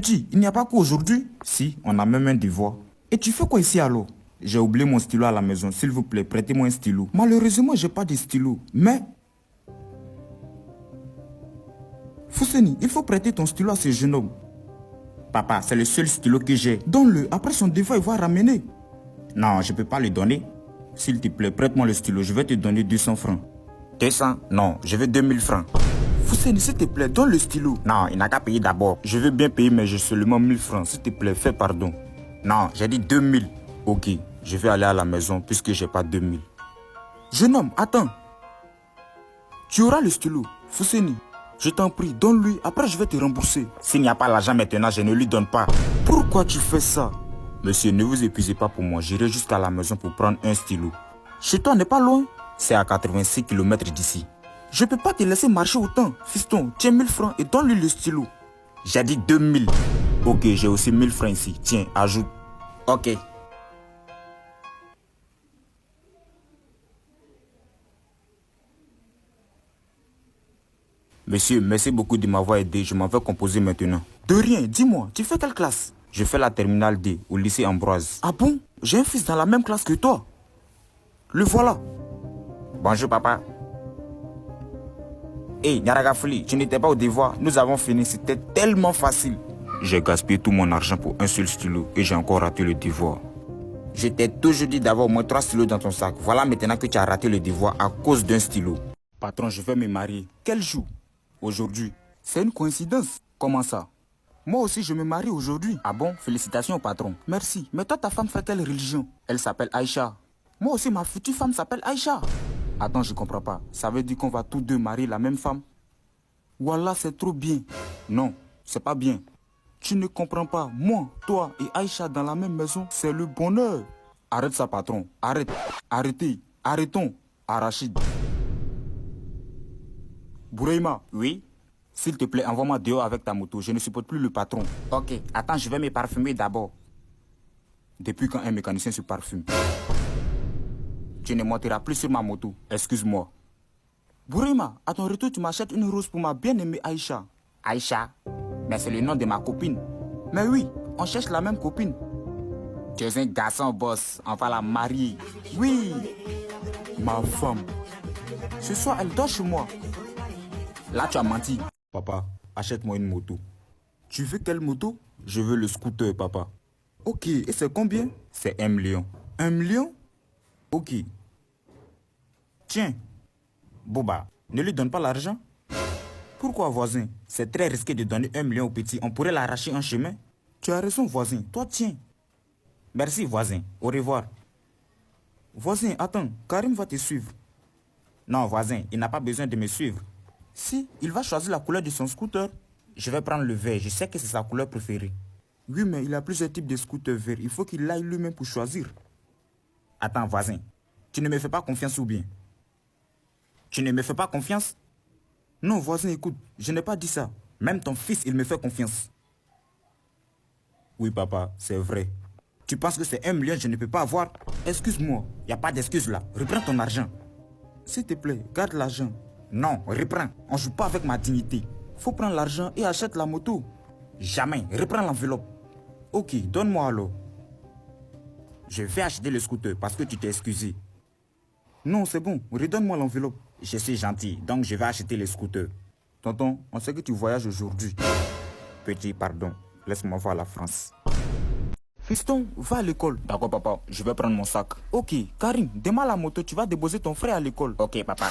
Petit, il n'y a pas cours aujourd'hui? Si, on a même un devoir. Et tu fais quoi ici alors? J'ai oublié mon stylo à la maison. S'il vous plaît, prêtez-moi un stylo. Malheureusement, j'ai pas de stylo. Mais... Fousseni, il faut prêter ton stylo à ce jeune homme. Papa, c'est le seul stylo que j'ai. Donne-le. Après son devoir, il va ramener. Non, je peux pas le donner. S'il te plaît, prête-moi le stylo. Je vais te donner 200 francs. 200? Non, je veux 2000 francs. Fousseni, s'il te plaît, donne le stylo. Non, il n'a qu'à payer d'abord. Je veux bien payer, mais j'ai seulement 1000 francs. S'il te plaît, fais pardon. Non, j'ai dit 2000. Ok, je vais aller à la maison puisque j'ai pas 2000. Jeune homme, attends. Tu auras le stylo. Fousseni, je t'en prie, donne-lui. Après, je vais te rembourser. S'il n'y a pas l'argent maintenant, je ne lui donne pas. Pourquoi tu fais ça? Monsieur, ne vous épuisez pas pour moi. J'irai jusqu'à la maison pour prendre un stylo. Chez toi n'est pas loin? C'est à 86 km d'ici. Je peux pas te laisser marcher autant. Fiston, tiens 1000 francs et donne-lui le stylo. J'ai dit 2000. Ok, j'ai aussi 1000 francs ici. Tiens, ajoute. Ok. Monsieur, merci beaucoup de m'avoir aidé. Je m'en vais composer maintenant. De rien, dis-moi, tu fais quelle classe? Je fais la terminale D au lycée Ambroise. Ah bon? J'ai un fils dans la même classe que toi. Le voilà. Bonjour papa. Hey, Nyaragafuli, tu n'étais pas au devoir. Nous avons fini, c'était tellement facile. J'ai gaspillé tout mon argent pour un seul stylo et j'ai encore raté le devoir. Je t'ai toujours dit d'avoir au moins 3 stylos dans ton sac. Voilà maintenant que tu as raté le devoir à cause d'un stylo. Patron, je vais me marier. Quel jour? Aujourd'hui. C'est une coïncidence. Comment ça? Moi aussi, je me marie aujourd'hui. Ah bon? Félicitations au patron. Merci. Mais toi, ta femme fait quelle religion? Elle s'appelle Aïcha. Moi aussi, ma future femme s'appelle Aïcha. Attends, je comprends pas. Ça veut dire qu'on va tous deux marier la même femme? Voilà, c'est trop bien. Non, c'est pas bien. Tu ne comprends pas. Moi, toi et Aïcha dans la même maison, c'est le bonheur. Arrête ça, patron. Arrête. Arrêtez. Arrêtons. Arachide. Bouraïma. Oui? S'il te plaît, envoie-moi dehors avec ta moto. Je ne supporte plus le patron. Ok, attends, je vais me parfumer d'abord. Depuis quand un mécanicien se parfume? Tu ne monteras plus sur ma moto. Excuse-moi. Bouraïma, à ton retour, tu m'achètes une rose pour ma bien-aimée Aïcha. Aïcha? Mais c'est le nom de ma copine. Mais oui, on cherche la même copine. Tu es un garçon, boss. On va la marier. Oui. Ma femme. Ce soir, elle dort chez moi. Là, tu as menti. Papa, achète-moi une moto. Tu veux quelle moto? Je veux le scooter, papa. Ok, et c'est combien? C'est 1 million. 1 million? Ok. Tiens. Boba, ne lui donne pas l'argent. Pourquoi, voisin? C'est très risqué de donner 1 million au petit. On pourrait l'arracher en chemin. Tu as raison, voisin. Toi, tiens. Merci, voisin. Au revoir. Voisin, attends. Karim va te suivre. Non, voisin, il n'a pas besoin de me suivre. Si, il va choisir la couleur de son scooter. Je vais prendre le vert. Je sais que c'est sa couleur préférée. Oui, mais il a plusieurs types de scooters verts. Il faut qu'il aille lui-même pour choisir. Attends, voisin. Tu ne me fais pas confiance ou bien? Tu ne me fais pas confiance? Non, voisin, écoute. Je n'ai pas dit ça. Même ton fils, il me fait confiance. Oui, papa, c'est vrai. Tu penses que c'est 1 million, je ne peux pas avoir? Excuse-moi. Il n'y a pas d'excuse là. Reprends ton argent. S'il te plaît, garde l'argent. Non, reprends. On ne joue pas avec ma dignité. Faut prendre l'argent et achète la moto. Jamais. Reprends l'enveloppe. Ok, donne-moi alors. Je vais acheter le scooter parce que tu t'es excusé. Non, c'est bon. Redonne-moi l'enveloppe. Je suis gentil, donc je vais acheter le scooter. Tonton, on sait que tu voyages aujourd'hui. Petit, pardon. Laisse-moi voir la France. Fiston, va à l'école. D'accord, papa. Je vais prendre mon sac. Ok, Karim, démarre la moto. Tu vas déposer ton frère à l'école. Ok, papa.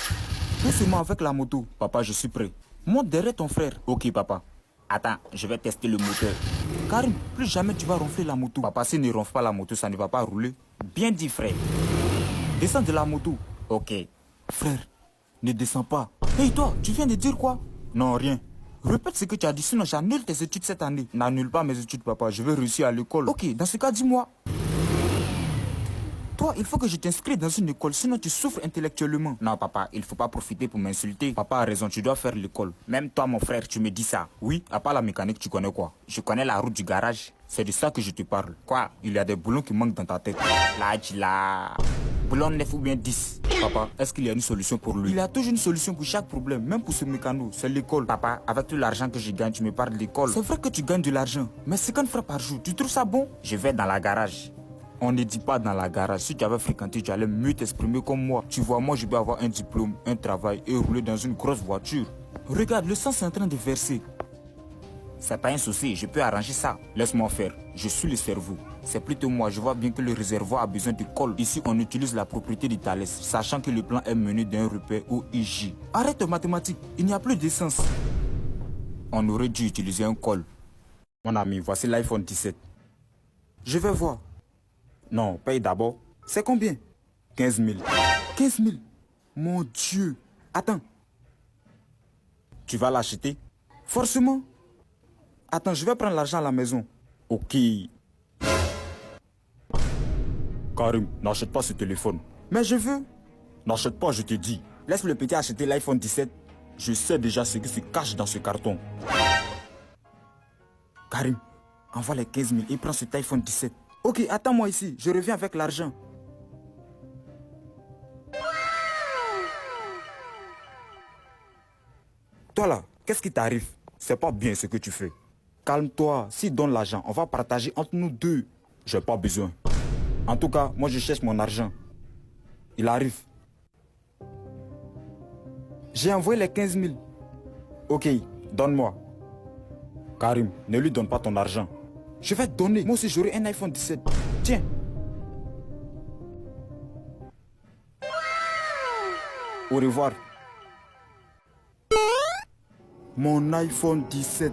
Laisse-moi avec la moto. Papa, je suis prêt. Monte derrière ton frère. Ok, papa. Attends, je vais tester le moteur. Karim, plus jamais tu vas ronfler la moto. Papa, si ne ronfle pas la moto, ça ne va pas rouler. Bien dit, frère. Descends de la moto. Ok. Frère, ne descends pas. Hey, toi, tu viens de dire quoi? Non, rien. Répète ce que tu as dit, sinon j'annule tes études cette année. N'annule pas mes études, papa. Je vais réussir à l'école. Ok, dans ce cas, dis-moi. Toi, il faut que je t'inscris dans une école, sinon tu souffres intellectuellement. Non, papa, il faut pas profiter pour m'insulter. Papa a raison, tu dois faire l'école. Même toi, mon frère, tu me dis ça. Oui, à part la mécanique, tu connais quoi? Je connais la route du garage. C'est de ça que je te parle. Quoi? Il y a des boulons qui manquent dans ta tête. Là, tu l'as. Boulon 9 ou bien 10. Papa, est-ce qu'il y a une solution pour lui? Il y a toujours une solution pour chaque problème, même pour ce mécano. C'est l'école. Papa, avec tout l'argent que je gagne, tu me parles de l'école. C'est vrai que tu gagnes de l'argent, mais 50 francs par jour, tu trouves ça bon? Je vais dans la garage. On ne dit pas dans la garage. Si tu avais fréquenté, tu allais mieux t'exprimer comme moi. Tu vois, moi, je vais avoir un diplôme, un travail et rouler dans une grosse voiture. Regarde, le sang est en train de verser. C'est pas un souci, je peux arranger ça. Laisse-moi faire, je suis le cerveau. C'est plutôt moi, je vois bien que le réservoir a besoin de colle. Ici, on utilise la propriété de Thalès, sachant que le plan est mené d'un repère OIJ. Arrête tes mathématiques, il n'y a plus d'essence. On aurait dû utiliser un col. Mon ami, voici l'iPhone 17. Je vais voir. Non, paye d'abord. C'est combien? 15 000. 15 000? Mon Dieu. Attends. Tu vas l'acheter? Forcément. Attends, je vais prendre l'argent à la maison. Ok. Karim, n'achète pas ce téléphone. Mais je veux. N'achète pas, je te dis. Laisse le petit acheter l'iPhone 17. Je sais déjà ce qui se cache dans ce carton. Karim, envoie les 15 000 et prends cet iPhone 17. Ok, attends-moi ici. Je reviens avec l'argent. Toi là, qu'est-ce qui t'arrive? C'est pas bien ce que tu fais. Calme-toi, s'il donne l'argent, on va partager entre nous deux. J'ai pas besoin. En tout cas, moi je cherche mon argent. Il arrive. J'ai envoyé les 15 000. Ok, donne-moi. Karim, ne lui donne pas ton argent. Je vais te donner. Moi aussi j'aurai un iPhone 17. Tiens. Au revoir. Mon iPhone 17.